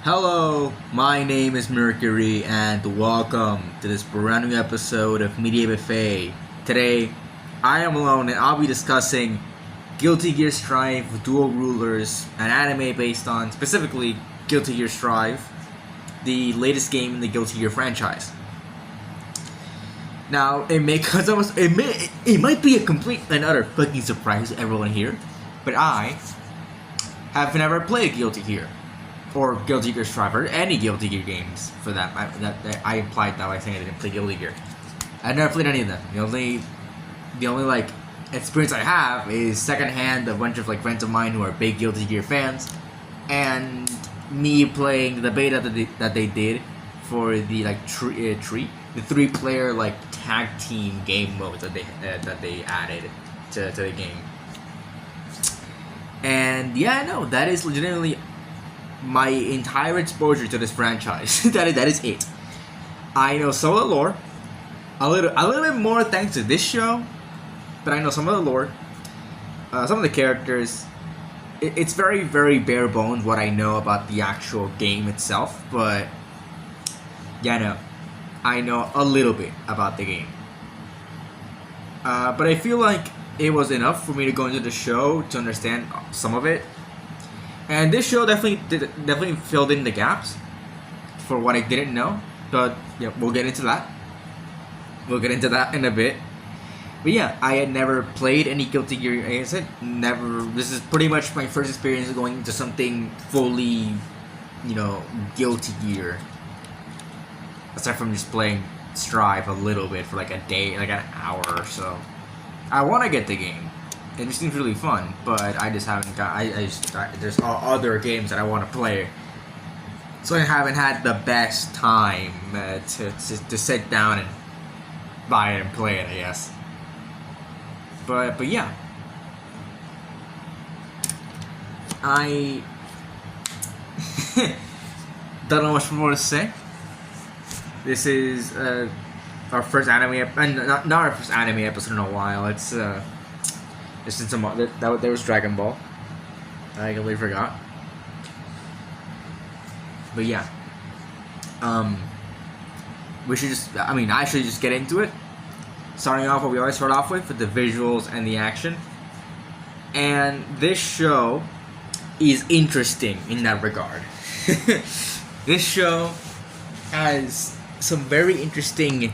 Hello, my name is Mercury, and welcome to this brand new episode of Media Buffet. Today, I am alone, and I'll be discussing Guilty Gear Strive Dual Rulers, an anime based on specifically Guilty Gear Strive, the latest game in the Guilty Gear franchise. Now, it might be a complete and utter fucking surprise to everyone here, but I have never played Guilty Gear. Or Guilty Gear Strive, or any Guilty Gear games, for that. I implied that by saying I didn't play Guilty Gear. I've never played any of them. The only experience I have is secondhand a bunch of friends of mine who are big Guilty Gear fans, and me playing the beta that they did for the the 3-player tag team game mode that they added to the game. And yeah, no, that is legitimately my entire exposure to this franchise. that is it. I know some of the lore, a little bit more thanks to this show, but I know some of the lore, some of the characters. It's very, very bare bones what I know about the actual game itself, but yeah, no, I know a little bit about the game. But I feel like it was enough for me to go into the show to understand some of it. And this show definitely filled in the gaps for what I didn't know. But yeah, we'll get into that. We'll get into that in a bit. But yeah, I had never played any Guilty Gear. Like I said, never. This is pretty much my first experience going into something fully, Guilty Gear. Aside from just playing Strive a little bit for a day, an hour or so. I want to get the game. It just seems really fun, but I just haven't got. There's other games that I want to play, so I haven't had the best time to sit down and buy it and play it, I guess. But yeah, I don't know much more to say. This is our first anime, not our first anime episode in a while. It's there was Dragon Ball. I completely forgot. But yeah. I should just get into it. Starting off what we always start off with the visuals and the action. And this show is interesting in that regard. This show has some very interesting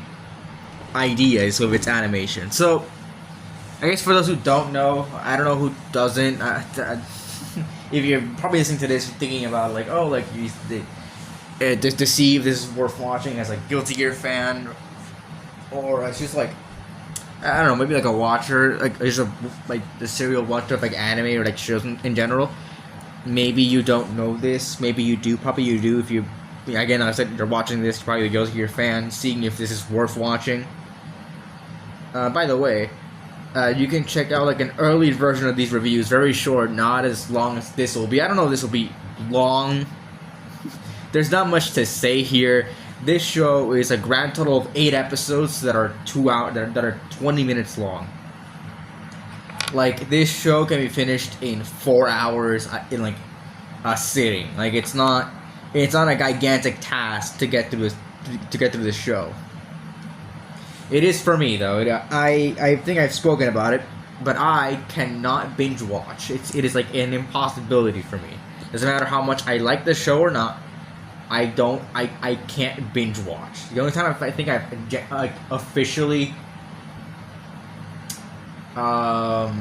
ideas with its animation. So, I guess for those who don't know, I don't know who doesn't. If you're probably listening to this, thinking about to see if this is worth watching as a Guilty Gear fan, or it's just I don't know, maybe a watcher, just the serial watcher of anime or shows in general. Maybe you don't know this. Maybe you do. Probably you do. If you, again, I said you're watching this, probably a Guilty Gear fan, seeing if this is worth watching. By the way. You can check out an early version of these reviews, very short, not as long as this will be. I don't know if this will be long. There's not much to say here. This show is a grand total of 8 episodes that are 2 hours, that are 20 minutes long. This show can be finished in 4 hours in a sitting. It's not a gigantic task to get through this show. It is for me, though. I think I've spoken about it, but I cannot binge watch. It is an impossibility for me. Doesn't matter how much I like the show or not. I can't binge watch. The only time I think I've officially gone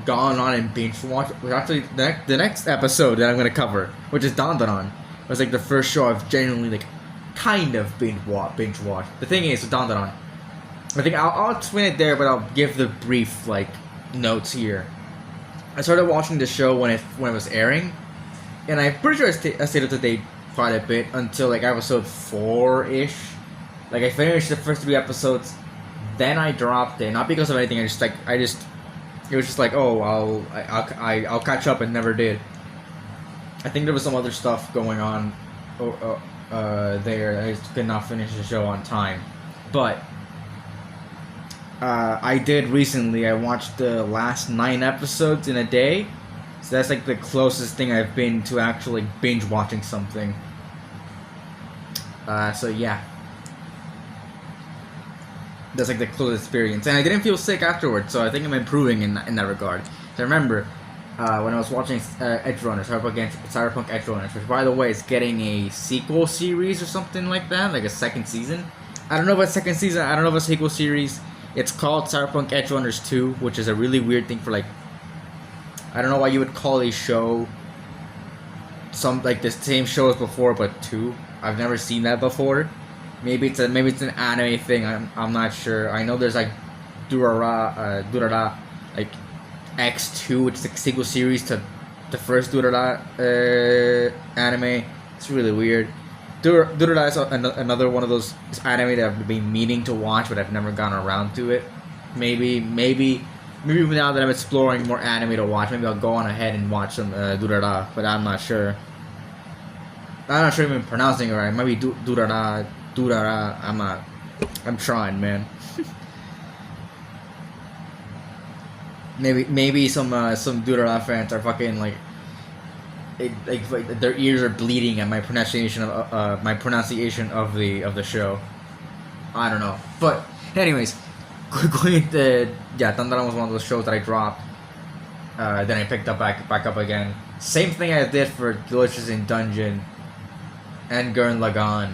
on and binge watch was actually the next episode that I'm gonna cover, which is Dandadan. It was the first show I've genuinely kind of binge watched. The thing is with Dandadan, I think I'll explain it there, but I'll give the brief notes here. I started watching the show when it was airing, and I'm pretty sure I stayed up to date quite a bit until episode 4-ish. I finished the first 3 episodes, then I dropped it. Not because of anything. It was just I'll catch up and never did. I think there was some other stuff going on there. I just could not finish the show on time, but. I did recently. I watched the last 9 episodes in a day, So that's like the closest thing I've been to actually binge watching something. So yeah. That's like the closest experience. And I didn't feel sick afterwards, so I think I'm improving in that regard. So remember, when I was watching Edge Runners, Cyberpunk Edge Runners, which by the way is getting a sequel series or something like that, like a second season. I don't know if it's second season, I don't know if it's a sequel series. It's called Cyberpunk Edge Runners 2, which is a really weird thing for like, I don't know why you would call a show some like the same show as before but 2. I've never seen that before. Maybe it's an anime thing. I'm not sure. I know there's like Durara like X2, which is a sequel series to the first Durara anime. It's really weird. Durara is another one of those anime that I've been meaning to watch, but I've never gotten around to it. Maybe now that I'm exploring more anime to watch, maybe I'll go on ahead and watch some Durara, but I'm not sure. I'm not sure if I'm pronouncing it right. Maybe Durara. I'm trying, man. maybe some Durara fans are fucking like their ears are bleeding at my pronunciation of the show. I don't know, but anyways, going into Tandaran was one of those shows that I dropped. Then I picked up back up again. Same thing I did for Delicious in Dungeon and Gurren Lagann.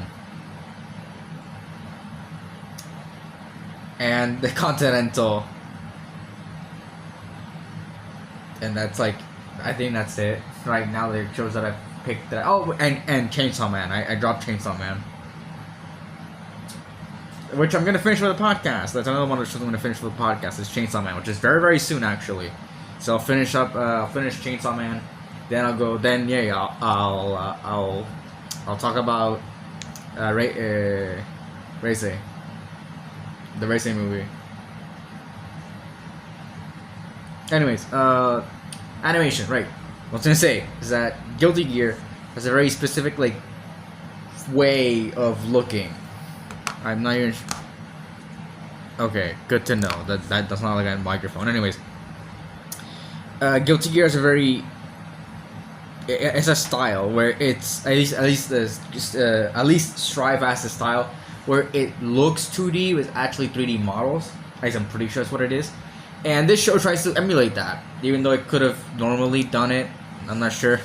And the Continental. And that's like, I think that's it. Right now, the shows that I've picked. And Chainsaw Man. I dropped Chainsaw Man. Which I'm going to finish with a podcast. That's another one of the shows I'm going to finish with a podcast. Is Chainsaw Man, which is very, very soon, actually. So I'll finish Chainsaw Man. Then I'll go, I'll talk about Racing. The racing movie. Anyways, animation, right. What I was gonna say is that Guilty Gear has a very specific like way of looking. I'm not even okay, good to know. That's not like a microphone. Anyways. Guilty Gear is it's a style where it's at least Strive has a style where it looks 2D with actually 3D models. At least I'm pretty sure that's what it is. And this show tries to emulate that, even though it could have normally done it. I'm not sure.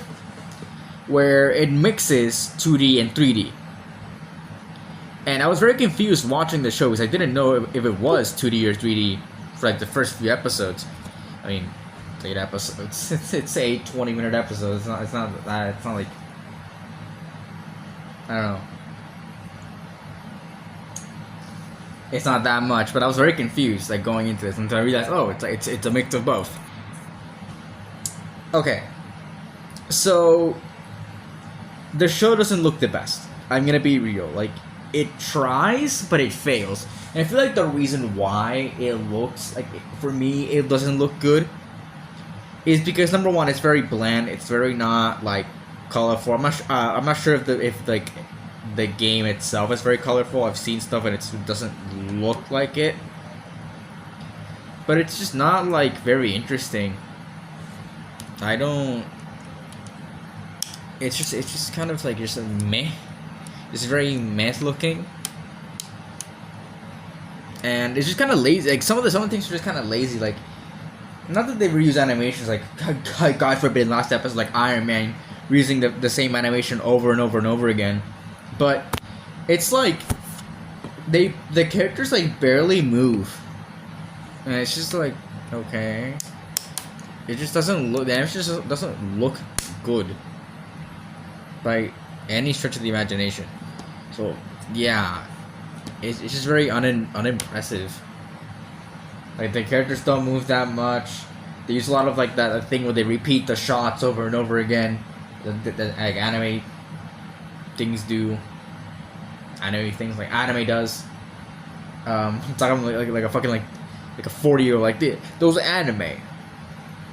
Where it mixes 2D and 3D. And I was very confused watching the show because I didn't know if it was 2D or 3D for like the first few episodes. I mean, 8 episodes. It's 8 20-minute episodes. It's not like, I don't know. It's not that much, but I was very confused like going into this until I realized, oh, it's a mix of both. Okay, so the show doesn't look the best. I'm gonna be real. Like, it tries, but it fails. And I feel like the reason why it looks like, for me, it doesn't look good is because number one, it's very bland. It's very not like colorful. I'm not sure if the game itself is very colorful. I've seen stuff and it doesn't look like it, but it's just not like very interesting. It's just kind of like just a meh. It's very meh looking, and it's just kind of lazy. Like some of the things are just kind of lazy. Like, not that they reuse animations. Like God forbid, last episode, like Iron Man reusing the same animation over and over and over again. But it's like the characters like barely move, and it's just like, okay, it just doesn't look. The animation just doesn't look good by any stretch of the imagination. So yeah, it's just very unimpressive. Like, the characters don't move that much. They use a lot of like that thing where they repeat the shots over and over again. The like anime things do. Anime things like anime does. I'm talking like a fucking like a 40-year-old like those anime.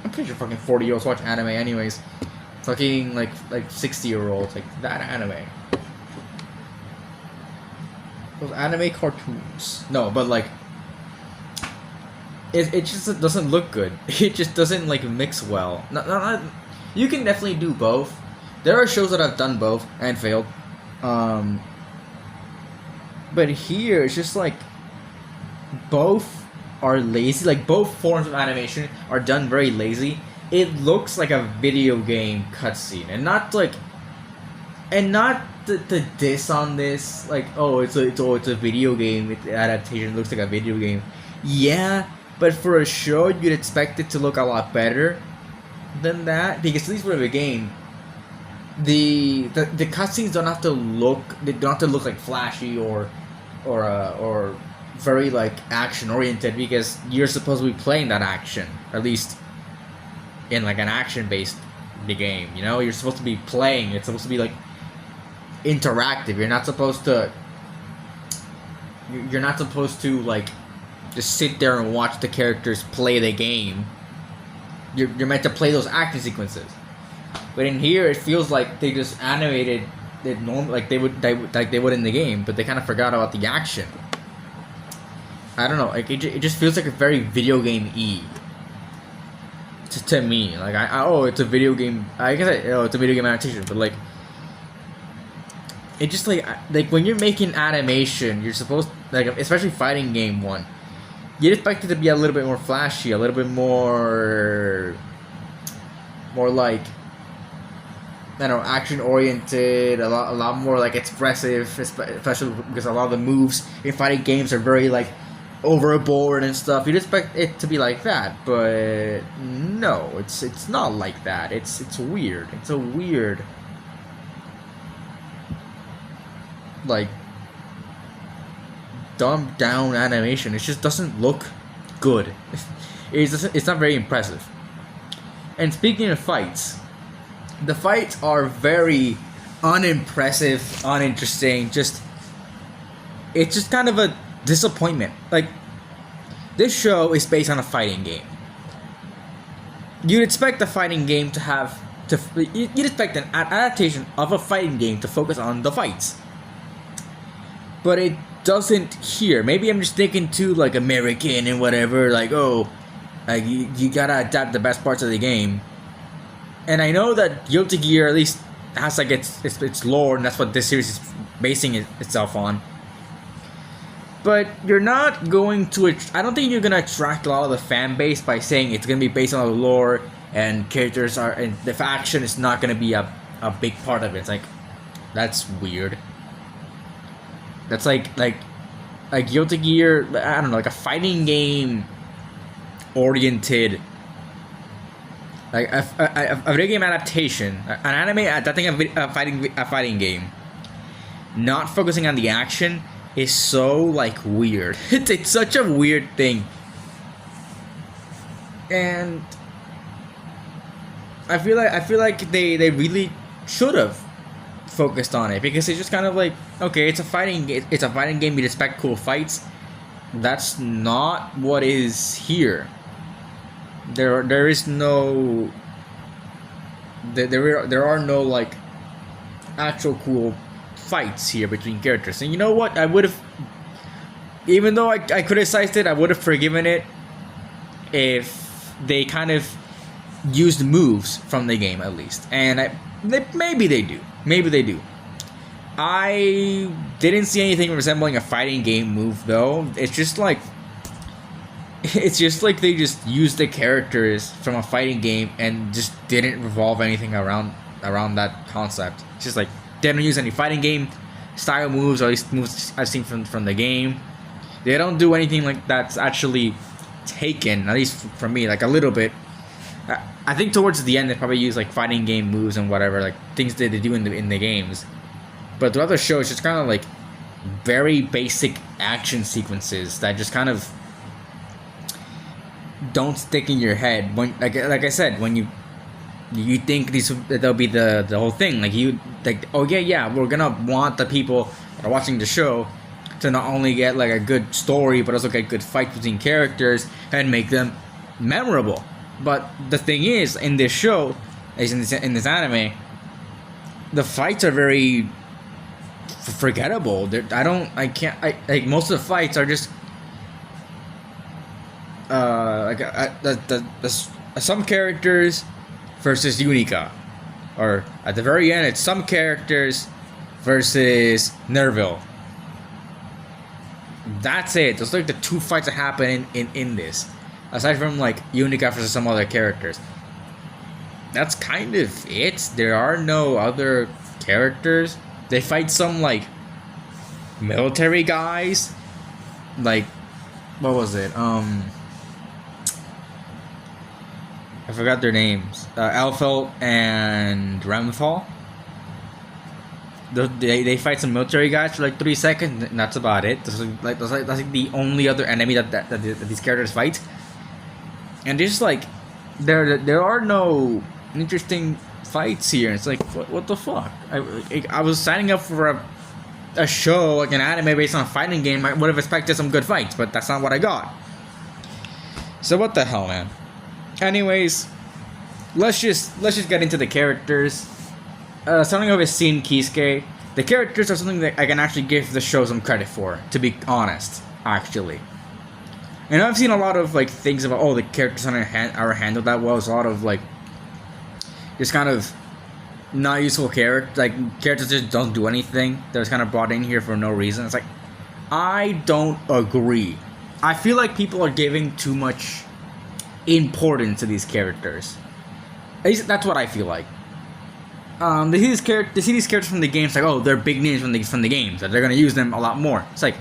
I'm pretty sure fucking 40-year-olds watch anime anyways. Fucking like 60-year-olds like that anime. Those anime cartoons. No, but like it just doesn't look good. It just doesn't like mix well. You can definitely do both. There are shows that have done both and failed. But here it's just like both are lazy. Like both forms of animation are done very lazy. It looks like a video game cutscene, and not like, and not the diss on this. Like, oh, it's a video game. Adaptation looks like a video game. Yeah, but for a show, you'd expect it to look a lot better than that, because at least for the game, the cutscenes don't have to look. They don't have to look like flashy or very like action oriented, because you're supposed to be playing that action, at least in like an action based game. You know, you're supposed to be playing. It's supposed to be like interactive. You're not supposed to. You're not supposed to like just sit there and watch the characters play the game. You're meant to play those action sequences. But in here, it feels like they just animated it normal, like they would in the game, but they kind of forgot about the action. I don't know. Like it just feels like a very video game-y to me. Like it's a video game. I guess it's a video game adaptation, but like it just like when you're making animation, you're supposed, like, especially fighting game one, you'd expect it to be a little bit more flashy, a little bit more like, I don't know, action oriented, a lot more like expressive, especially because a lot of the moves in fighting games are very like overboard and stuff. You'd expect it to be like that, but no, it's not like that. It's weird. It's a weird, like, dumbed down animation. It just doesn't look good. It's not very impressive. And speaking of fights, the fights are very unimpressive, uninteresting. It's just kind of a disappointment. Like, this show is based on a fighting game. You'd expect the fighting game to have you'd expect an adaptation of a fighting game to focus on the fights, but it doesn't here. Maybe I'm just thinking too like American and whatever. Like, oh, like you gotta adapt the best parts of the game. And I know that Guilty Gear at least has like its lore, and that's what this series is basing itself on. But you're not going to. I don't think you're gonna attract a lot of the fan base by saying it's gonna be based on the lore and characters are, and the action is not gonna be a big part of it. It's like, that's weird. That's like Guilty Gear. I don't know, like a fighting game oriented. Like a video game adaptation, an anime adapting a fighting game, not focusing on the action, is so like weird. It's such a weird thing, and I feel like they really should have focused on it, because it's just kind of like, okay, it's a fighting game. You'd expect cool fights. That's not what is here. There are no like actual cool fights here between characters. And you know what? I would have, even though I criticized it, I would have forgiven it if they kind of used moves from the game at least. And maybe they do. I didn't see anything resembling a fighting game move though. It's just like they just used the characters from a fighting game and just didn't revolve anything around that concept. It's just like, they don't use any fighting game style moves, or at least moves I've seen from the game. They don't do anything like that's actually taken, at least from me, like a little bit. I think towards the end they probably use like fighting game moves and whatever, like things that they do in the games. But throughout the show, it's just kind of like very basic action sequences that just kind of don't stick in your head. When like I said, when you think that'll be the whole thing, like you like, oh yeah, we're gonna want the people that are watching the show to not only get like a good story, but also get good fights between characters and make them memorable. But the thing is, in this show, in this anime, the fights are very forgettable. Like most of the fights are just some characters versus Unica, or at the very end, it's some characters versus Nerville. That's it. Those are like the two fights that happen in this. Aside from like Unica versus some other characters. That's kind of it. There are no other characters. They fight some like military guys. Like, what was it? I forgot their names. Elfeld and Ramthal. They fight some military guys for like 3 seconds, and that's about it. That's like the only other enemy that these characters fight. And just like there are no interesting fights here. It's like what the fuck? I was signing up for a show like an anime based on a fighting game. I would have expected some good fights, but that's not what I got. So what the hell, man? Anyways, let's just get into the characters. Starting off with Sin Kisuke, the characters are something that I can actually give the show some credit for, to be honest, actually. And I've seen a lot of like things about the characters are handled that well. It's a lot of like just kind of not useful characters, like characters just don't do anything. They're just kind of brought in here for no reason. It's like, I don't agree. I feel like people are giving too much importance to these characters. At least that's what I feel like. They see these characters from the games like, they're big names from the games, that they're gonna use them a lot more. It's like,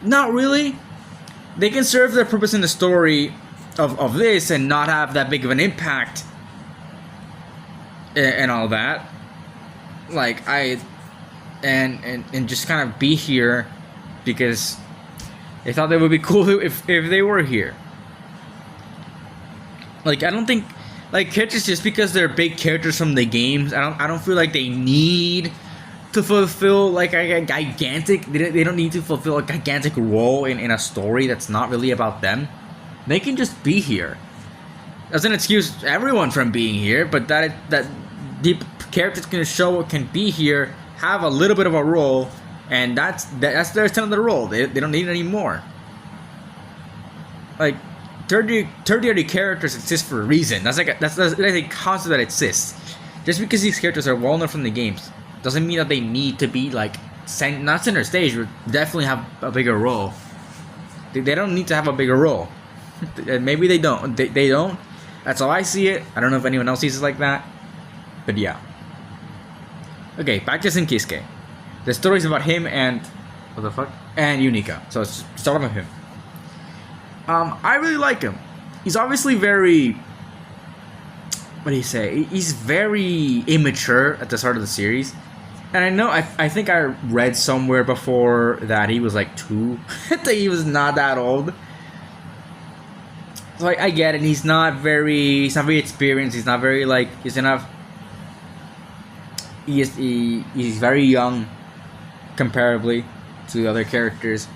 not really. They can serve their purpose in the story of this and not have that big of an impact and all that. Like and just kind of be here because they thought they would be cool if they were here. Like, I don't think like characters, just because they're big characters from the games, I don't feel like they need to fulfill like a gigantic. They don't need to fulfill a gigantic role in a story that's not really about them. They can just be here. Doesn't excuse everyone from being here, but that deep characters can be here, have a little bit of a role, and that's their extent of the role. They don't need any more. Like, tertiary characters exist for a reason. That's a concept that exists. Just because these characters are well known from the games doesn't mean that they need to be like not center stage, but definitely have a bigger role. They don't need to have a bigger role. Maybe they don't. They don't. That's how I see it. I don't know if anyone else sees it like that. But yeah. Okay, back to Sin Kisuke. The story's about him and and Unica. So let's start with him. I really like him. He's obviously very, what do you say? He's very immature at the start of the series. And I know, I think I read somewhere before that he was like 2. I think he was not that old. So I get it. He's not very experienced. He's not very like, he's very young comparably to the other characters.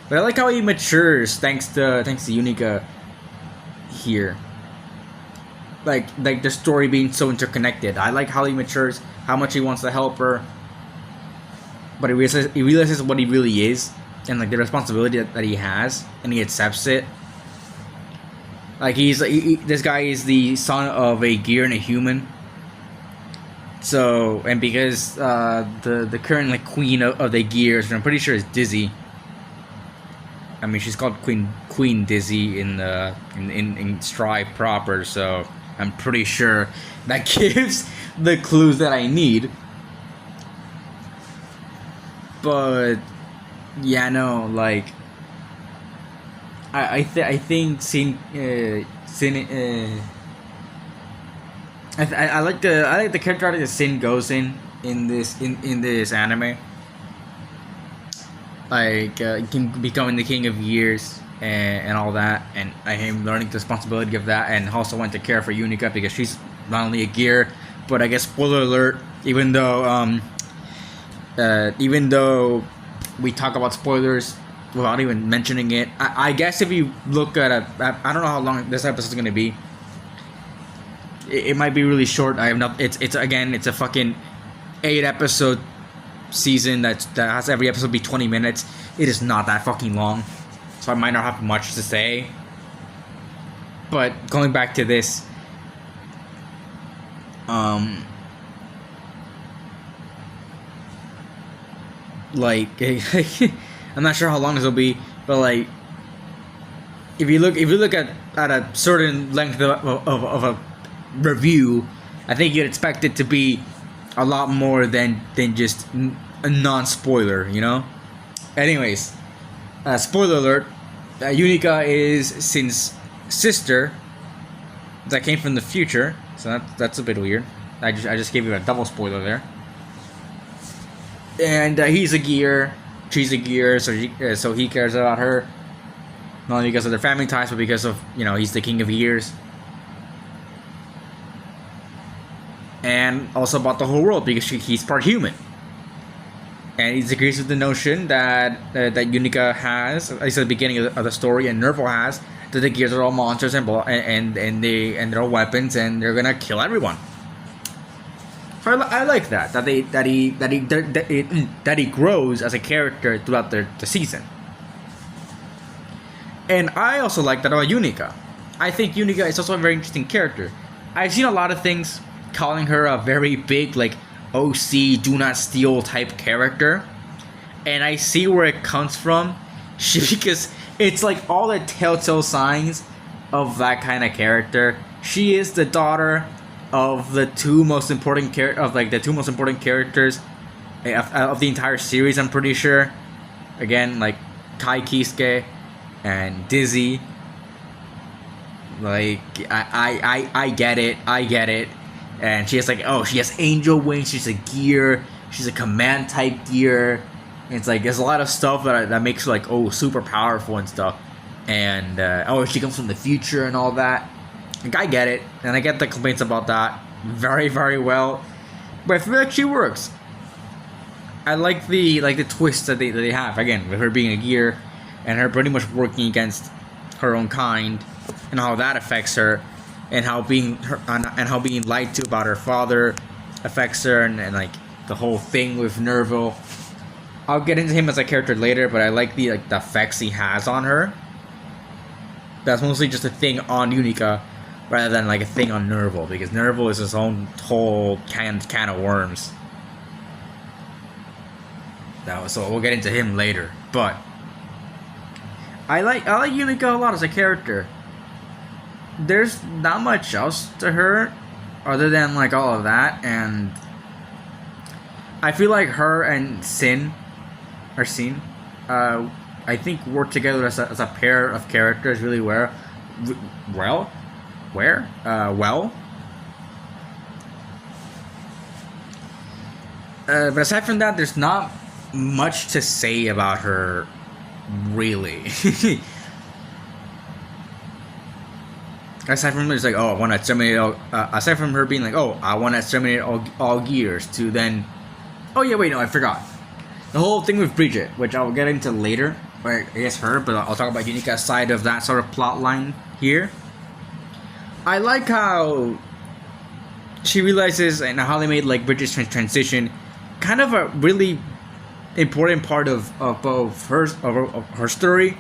But I like how he matures thanks to Unica here. Like the story being so interconnected. I like how he matures, how much he wants to help her. But he realizes what he really is and like the responsibility that he has, and he accepts it. Like this guy is the son of a gear and a human. So, and because the current like queen of the gears, I'm pretty sure is Dizzy. I mean, she's called Queen Dizzy in Strive proper, so I'm pretty sure that gives the clues that I need. But yeah, no, like I think I like the character arc that Sin goes in this anime. Like becoming the king of years and all that, and him learning the responsibility of that, and also wanting to care for Unica because she's not only a gear, but I guess spoiler alert, even though we talk about spoilers without even mentioning it, I guess if you look at I don't know how long this episode is gonna be. It might be really short. I have not. It's a fucking 8-episode season that has every episode be 20 minutes. It is not that fucking long, so I might not have much to say. But going back to this, um, like I'm not sure how long this will be, but like if you look at a certain length of a review, I think you'd expect it to be a lot more than just a non-spoiler, you know. Anyways, spoiler alert: Unica is Sin's sister that came from the future, so that's a bit weird. I just gave you a double spoiler there. And he's a gear, she's a gear, so he cares about her, not only because of their family ties, but because of, you know, he's the king of gears, and also about the whole world because he's part human. And he agrees with the notion that Unica has, at least at the beginning of the story, and Nerval has, that the gears are all monsters and they're all weapons and they're gonna kill everyone. So I like that he grows as a character throughout the season. And I also like that about Unica. I think Unica is also a very interesting character. I've seen a lot of things calling her a very big, like, OC, do not steal type character. And I see where it comes from. Because it's like all the telltale signs of that kind of character. She is the daughter of the two most important characters of the entire series, I'm pretty sure. Again, like Kai Kisuke and Dizzy. Like I get it. And she has she has angel wings, she's a gear, she's a command type gear. And it's like there's a lot of stuff that makes her like super powerful and stuff. And she comes from the future and all that. Like, I get it, and I get the complaints about that very, very well, but I feel like she works. I like the twist that they have, again, with her being a gear and her pretty much working against her own kind, and how that affects her, and how being lied to about her father affects her, and like the whole thing with Nerval. I'll get into him as a character later, but I like the effects he has on her. That's mostly just a thing on Unica, rather than like a thing on Nerval, because Nerval is his own whole can of worms. So we'll get into him later. But I like Unica a lot as a character. There's not much else to her other than like all of that, and I feel like her and Sin, I think work together as a pair of characters really well. But aside from that, there's not much to say about her, really. Aside from there's like, I want to exterminate all. Aside from her being like, I want to exterminate all gears, to then, I forgot. The whole thing with Bridget, which I'll get into later, or I guess her, but I'll talk about Unica's side of that sort of plot line here. I like how she realizes and how they made like Bridget's transition kind of a really important part of both her story,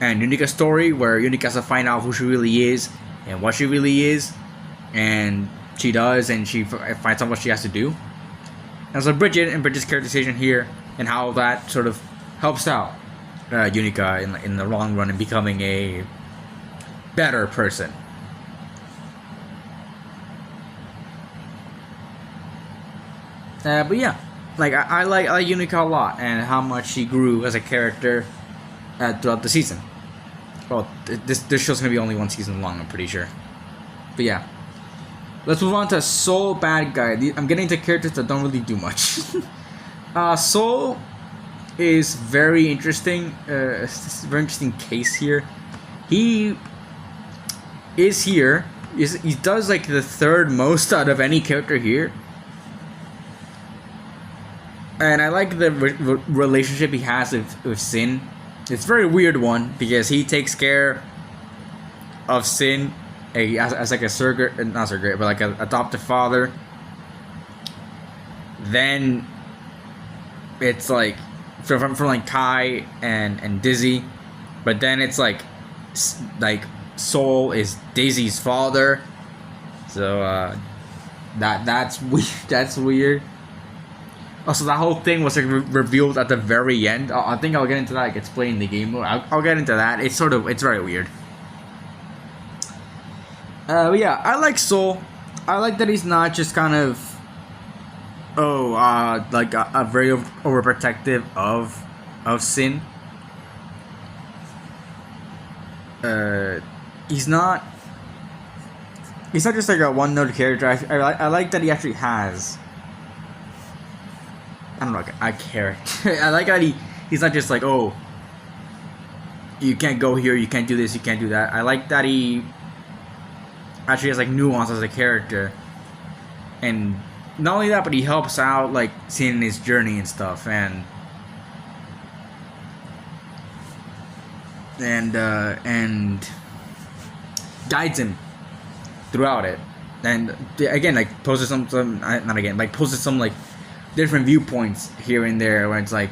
and Unica's story, where Unica has to find out who she really is and what she really is, and she does, and she finds out what she has to do. And so Bridget's characterization here, and how that sort of helps out Unica in the long run in becoming a better person. But yeah, like I like Unica a lot, and how much she grew as a character throughout the season. Well, this show's gonna be only one season long, I'm pretty sure. But yeah, let's move on to Soul Bad Guy. I'm getting into characters that don't really do much. Soul is very interesting. It's a very interesting case here. He is here. He does like the third most out of any character here. And I like the relationship he has with Sin. It's a very weird one, because he takes care of Sin as like a surrogate, not surrogate, but like an adoptive father. Then it's like from like Kai and Dizzy, but then it's like like Soul is Daisy's father. So that's weird. That's weird. Also, that whole thing was like revealed at the very end. I think I'll get into that, like explaining the game. I'll get into that. It's very weird. But yeah, I like Soul. I like that he's not just kind of like a very overprotective of Sin. He's not just like a one-note character. I like that he actually has, I don't know, a character. I like that he's not just like, oh, you can't go here, you can't do this, you can't do that. I like that he actually has like nuance as a character, and not only that, but he helps out like seeing his journey and stuff, and guides him throughout it. And again, like poses some not again, like poses some like different viewpoints here and there, where it's like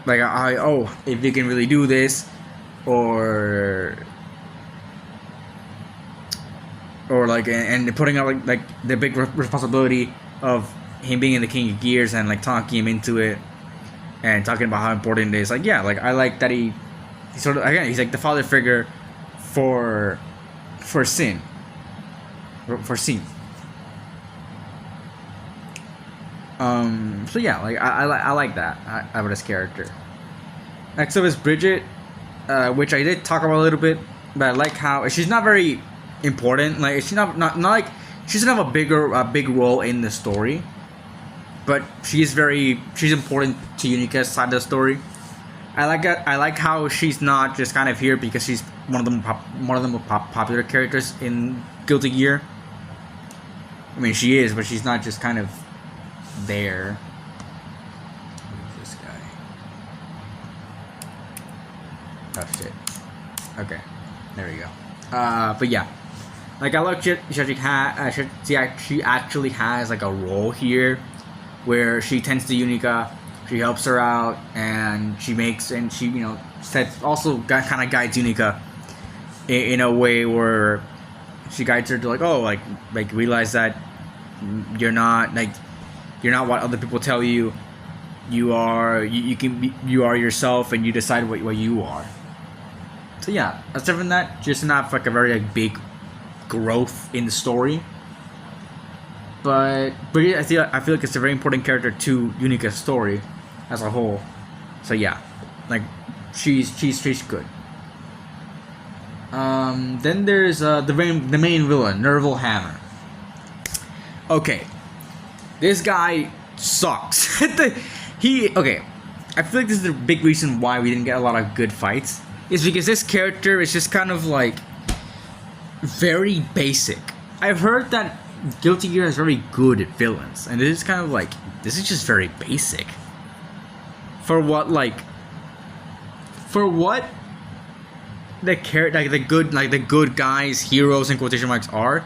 oh, if you can really do this, or like, and putting out like the big responsibility of him being in the King of Gears, and like talking him into it, and talking about how important it is. Like, yeah, like I like that he sort of, again, he's like the father figure for Sin. So yeah, like I like that about his character. Next up is Bridget, which I did talk about a little bit, but I like how she's not very important. Like she's not like she doesn't have a big role in the story, but she's important to Unica's side of the story. I like how she's not just kind of here because she's one of the more popular characters in Guilty Gear. I mean, she is, but she's not just kind of there. Who's this guy? Oh shit. Okay, there we go. But yeah, like I like she actually has like a role here, where she tends to Unica, she helps her out, and she also kind of guides Unica in a way where she guides her to like, oh, like realize that you're not what other people tell you. You are yourself, and you decide what you are. So yeah, aside from that, she doesn't have like a very like big growth in the story. But I feel like it's a very important character to Unica's story as a whole. So yeah, like she's good. Then there's the main villain, Nerval Hammer. Okay, this guy sucks. I feel like this is the big reason why we didn't get a lot of good fights. Is because this character is just kind of like very basic. I've heard that Guilty Gear is very good at villains, and this is kind of like, this is just very basic. For what the character, like the good guys, heroes in quotation marks are.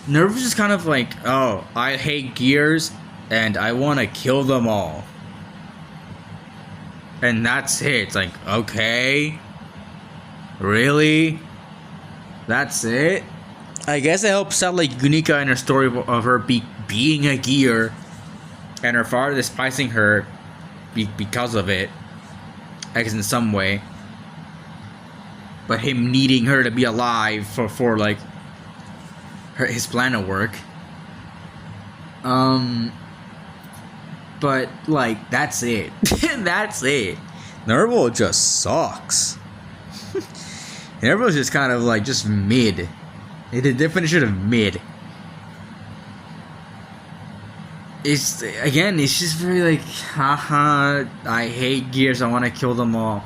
Nerve is just kind of like, oh, I hate gears and I want to kill them all, and that's it. It's like, okay, really? That's it? I guess it helps out like Unica in her story of her being a gear, and her father despising her because of it, I guess in some way. But him needing her to be alive for like his plan to work. But like that's it. That's it. Nerval just sucks. Nerval's just kind of like just mid. The definition of mid. It's just very like, haha, I hate gears, I want to kill them all.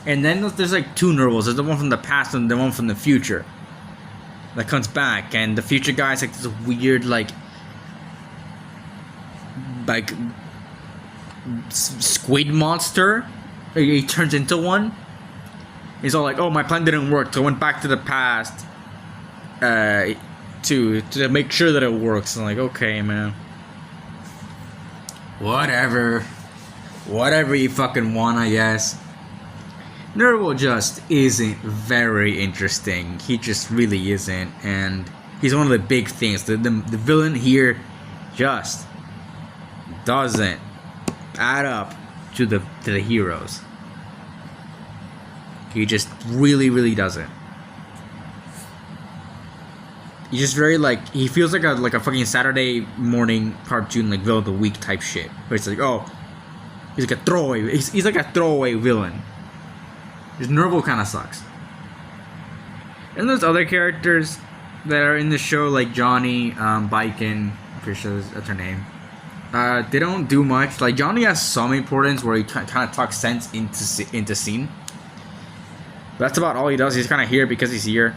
And then there's like two Nervals. There's the one from the past and the one from the future that comes back, and the future guy is like this weird like squid monster. He turns into one. He's all like, oh, my plan didn't work, so I went back to the past to make sure that it works. I'm like, okay, man, whatever you fucking want, I guess. Nerval just isn't very interesting. He just really isn't, and he's one of the big things. The villain here just doesn't add up to the heroes. He just really doesn't. He's just very like, he feels like a fucking Saturday morning cartoon, like villain of the week type shit. Where it's like, oh, he's like a throwaway. He's like a throwaway villain. His Nerval kind of sucks. And there's other characters that are in the show, like Johnny, Biken. I'm pretty sure that's her name. They don't do much. Like Johnny has some importance where he kind of talks sense into scene. But that's about all he does. He's kind of here because he's here.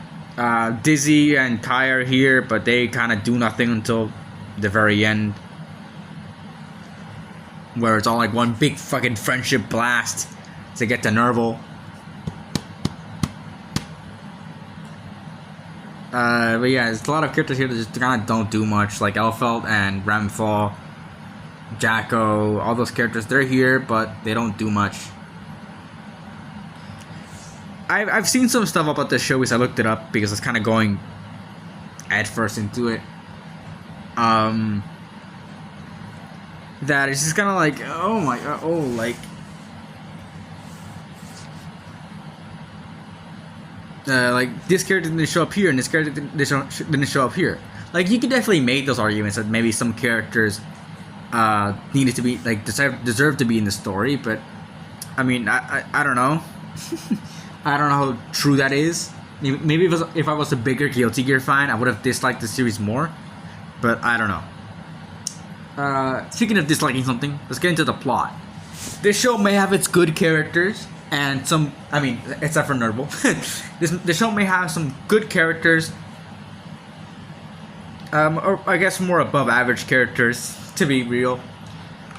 Dizzy and Kai are here, but they kind of do nothing until the very end, where it's all like one big fucking friendship blast to get to Nerval. But yeah, there's a lot of characters here that just kind of don't do much, like Elfelt and Ramfall, Jacko, all those characters. They're here, but they don't do much. I've seen some stuff about this show because I looked it up because it's kind of going head first into it. That it's just kind of like, oh my god, oh, like this character didn't show up here and this character didn't show up here. Like, you could definitely make those arguments that maybe some characters needed to be, like, deserve to be in the story, but I mean, I don't know. I don't know how true that is. Maybe if I was a bigger Guilty Gear fan, I would have disliked the series more. But I don't know. Speaking of disliking something, let's get into the plot. This show may have its good characters and some, I mean, except for Nerval. This show may have some good characters, or I guess more above average characters, to be real.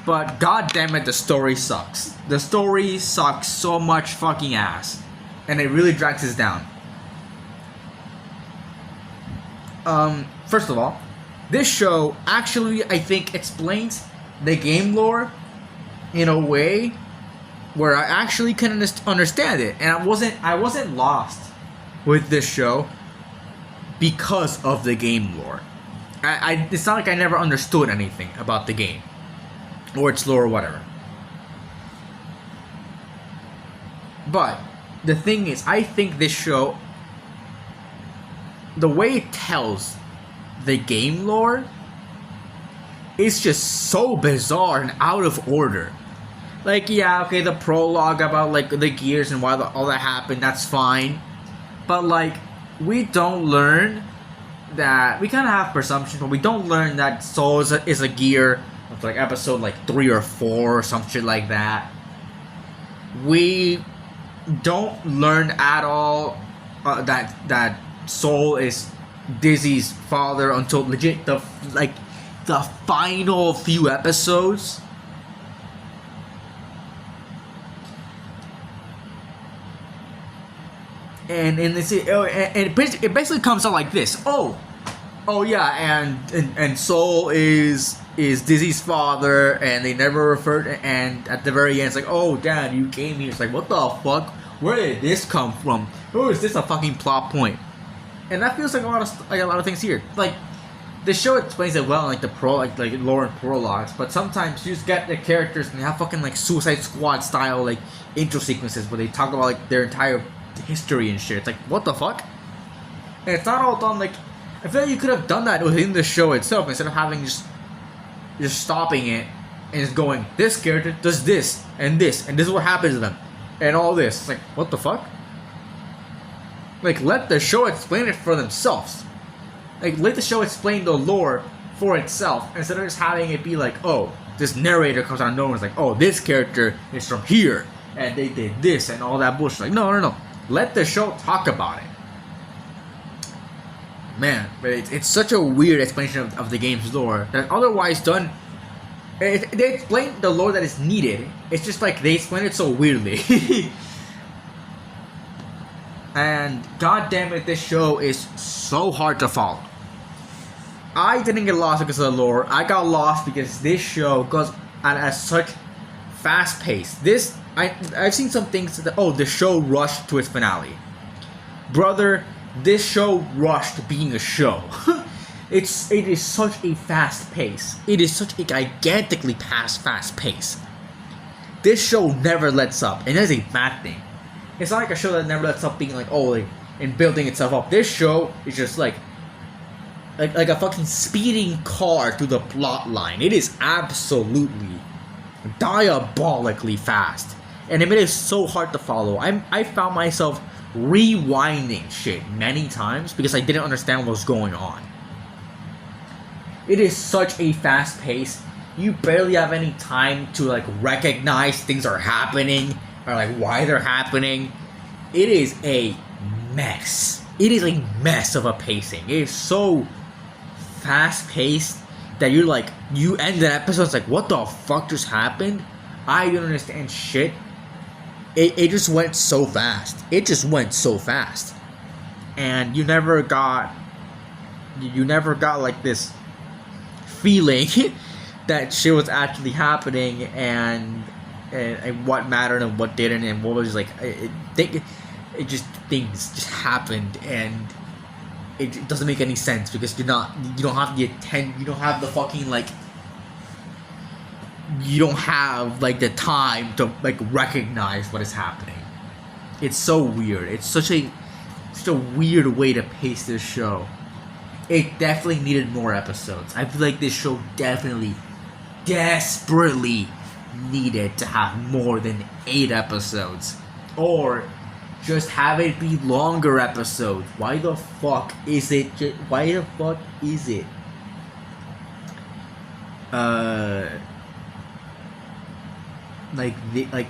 But god damn it, the story sucks. The story sucks so much fucking ass. And it really drags us down. First of all, this show actually, I think, explains the game lore in a way where I actually can understand it, and I wasn't lost with this show because of the game lore. It's not like I never understood anything about the game or its lore or whatever. But the thing is, I think this show, the way it tells the game lore, is just so bizarre and out of order. Like, yeah, okay, the prologue about, like, the gears and why all that happened, that's fine. But, like, we don't learn that, we kind of have presumptions, but we don't learn that Soul is a gear of, like, episode, like, 3 or 4 or some shit like that. We don't learn at all that Soul is Dizzy's father until legit the final few episodes. And it basically comes out like this. Oh yeah, and Soul is Dizzy's father, and they never referred. And at the very end, it's like, oh, Dad, you came here. It's like, what the fuck? Where did this come from? Or is this a fucking plot point? And that feels like a lot of things here. Like, the show explains it well in, like, the like lore and prologues, but sometimes you just get the characters and they have fucking, like, Suicide Squad style, like, intro sequences where they talk about, like, their entire history and shit. It's like, what the fuck? And it's not all done, like, I feel like you could have done that within the show itself instead of having just stopping it and just going, this character does this and this is what happens to them and all this. It's like, what the fuck? Like, let the show explain it for themselves. Like, let the show explain the lore for itself instead of just having it be like, oh, this narrator comes out of nowhere and is like, oh, this character is from here and they did this and all that bullshit. Like, no. Let the show talk about it. Man, but it's such a weird explanation of the game's lore that otherwise done. They explain the lore that is needed. It's just like they explain it so weirdly. And god damn it, this show is so hard to follow. I didn't get lost because of the lore. I got lost because this show goes at such fast pace. This I've seen some things that the show rushed to its finale. Brother, this show rushed being a show. It is such a fast pace. It is such a gigantically fast pace. This show never lets up, and that's a bad thing. It's not like a show that never lets up being like and building itself up. This show is just like a fucking speeding car through the plot line. It is absolutely diabolically fast, and it made it so hard to follow. I found myself rewinding shit many times because I didn't understand what was going on. It is such a fast pace. You barely have any time to like recognize things are happening or like why they're happening. It is a mess. It is a mess of a pacing. It is so fast paced that you end the episode, it's like, what the fuck just happened? I don't understand shit. It just went so fast. It just went so fast. And you never got like this feeling that shit was actually happening and what mattered and what didn't, and what was like things just happened, and it doesn't make any sense because you don't have the time to like recognize what is happening. It's so weird. It's such a weird way to pace this show. It definitely needed more episodes. I feel like this show desperately needed to have more than 8 episodes, or just have it be longer episodes. Why the fuck is it?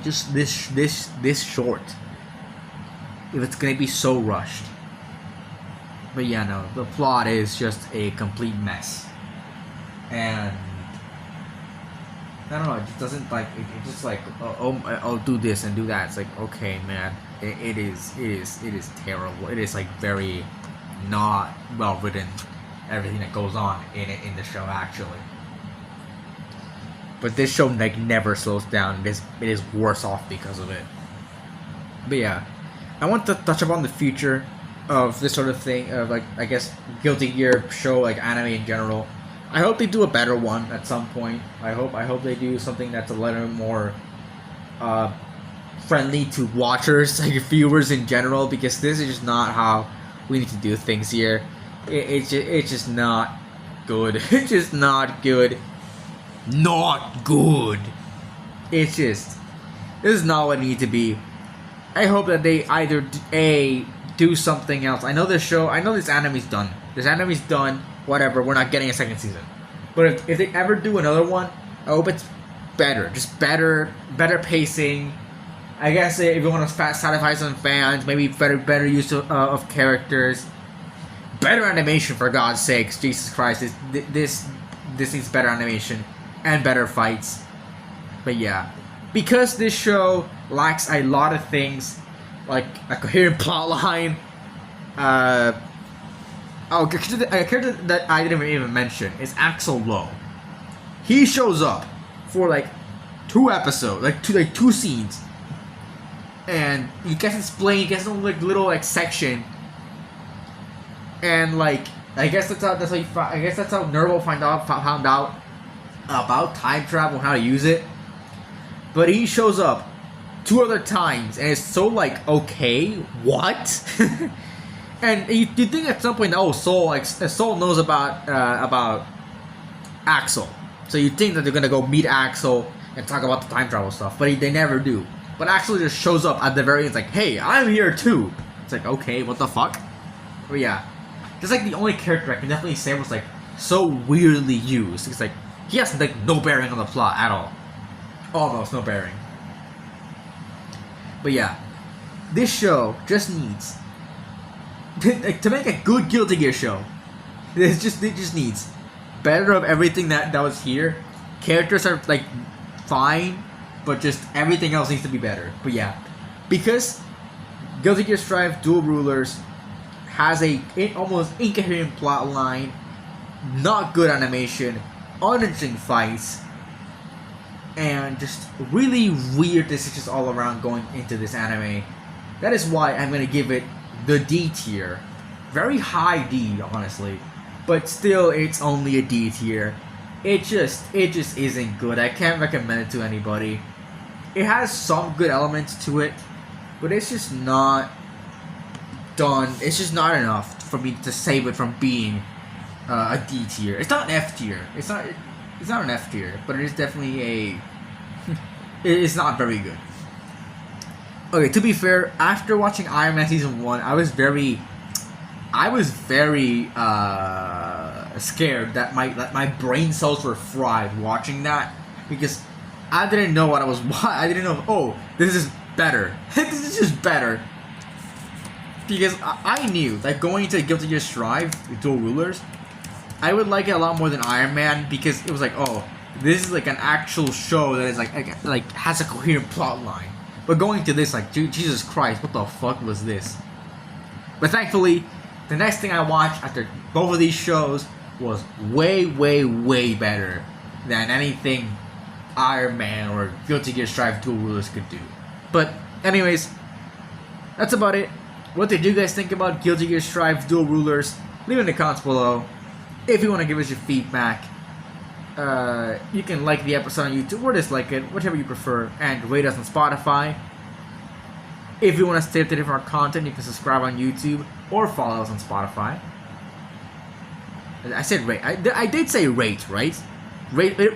Just this short. If it's gonna be so rushed. But yeah, no, the plot is just a complete mess, and I don't know. It just doesn't it's just like I'll do this and do that. It's like, okay, man, it is terrible. It is like very not well written. Everything that goes on in the show actually. But this show like never slows down. It is worse off because of it. But yeah, I want to touch upon the future of this sort of thing, of like, I guess, Guilty Gear show, like anime in general. I hope they do a better one at some point. I hope they do something that's a little more friendly to watchers, like viewers in general, because this is just not how we need to do things here. It's just not good. It's just not good. Not good. This is not what it needs to be. I hope that they either do something else. I know this anime's done. This anime's done. Whatever, we're not getting a second season. But if they ever do another one, I hope it's better. Just better pacing. I guess if you want to satisfy some fans, maybe better use of characters. Better animation, for God's sakes. Jesus Christ, this needs better animation and better fights. But yeah, because this show lacks a lot of things, like a coherent plotline. A character that I didn't even mention is Axel Lowe. He shows up for like 2 episodes, like two scenes, and he gets explained. He gets a little section, and I guess that's how Nervo found out about time travel and how to use it. But he shows up 2 other times, and it's so okay, what? And you think at some point, Soul knows about Axel, so you think that they're gonna go meet Axel and talk about the time travel stuff, but they never do. But Axel just shows up at the very end, like, hey, I'm here too. It's like, okay, what the fuck? But yeah, just the only character I can definitely say was so weirdly used. It's he has no bearing on the plot at all. Almost no bearing. But yeah, this show just needs to make a good Guilty Gear show. It just needs better of everything that was here. Characters are fine, but just everything else needs to be better. But yeah, because Guilty Gear Strive Dual Rulers has a almost incoherent plot line, not good animation, uninteresting fights, and just really weird decisions all around going into this anime. That is why I'm gonna give it the D tier. Very high D, honestly. But still, it's only a D tier. It just isn't good. I can't recommend it to anybody. It has some good elements to it, but it's just not done. It's just not enough for me to save it from being a D tier. It's not an F tier. It's not an F tier, but it is definitely a. It's not very good. Okay, to be fair, after watching Iron Man season 1, I was very scared that my brain cells were fried watching that, because I didn't know what I was. I didn't know. Oh, this is better. This is just better. Because I knew that going into Guilty Gear Strive with Dual Rulers, I would like it a lot more than Iron Man, because it was like, oh, this is like an actual show that is like has a coherent plot line. But going to this, like, Jesus Christ, what the fuck was this? But thankfully, the next thing I watched after both of these shows was way, way, way better than anything Iron Man or Guilty Gear Strive Dual Rulers could do. But anyways, that's about it. What did you guys think about Guilty Gear Strive Dual Rulers? Leave it in the comments below. If you want to give us your feedback, you can like the episode on YouTube or dislike it, whichever you prefer, and rate us on Spotify. If you want to stay up to date from our content, you can subscribe on YouTube or follow us on Spotify. I said rate. I did say rate, right? Rate. If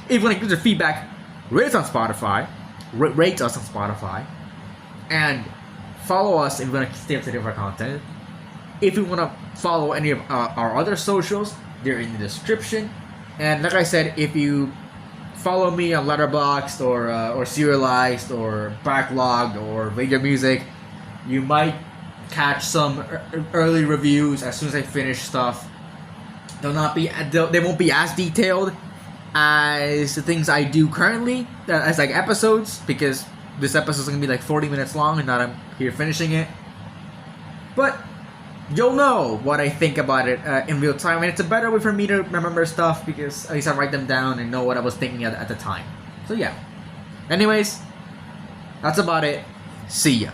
you want to give us your feedback, rate us on Spotify. Rate us on Spotify. And follow us if you want to stay up to date with our content. If you want to follow any of our other socials, they're in the description. And like I said, if you follow me on Letterboxd or Serialized or Backlogged or Radio Music, you might catch some early reviews as soon as I finish stuff. They won't be as detailed as the things I do currently, as like episodes, because this episode is gonna be like 40 minutes long, and not I'm here finishing it. But you'll know what I think about it in real time, and it's a better way for me to remember stuff, because at least I write them down and know what I was thinking at the time. So yeah. Anyways, that's about it. See ya.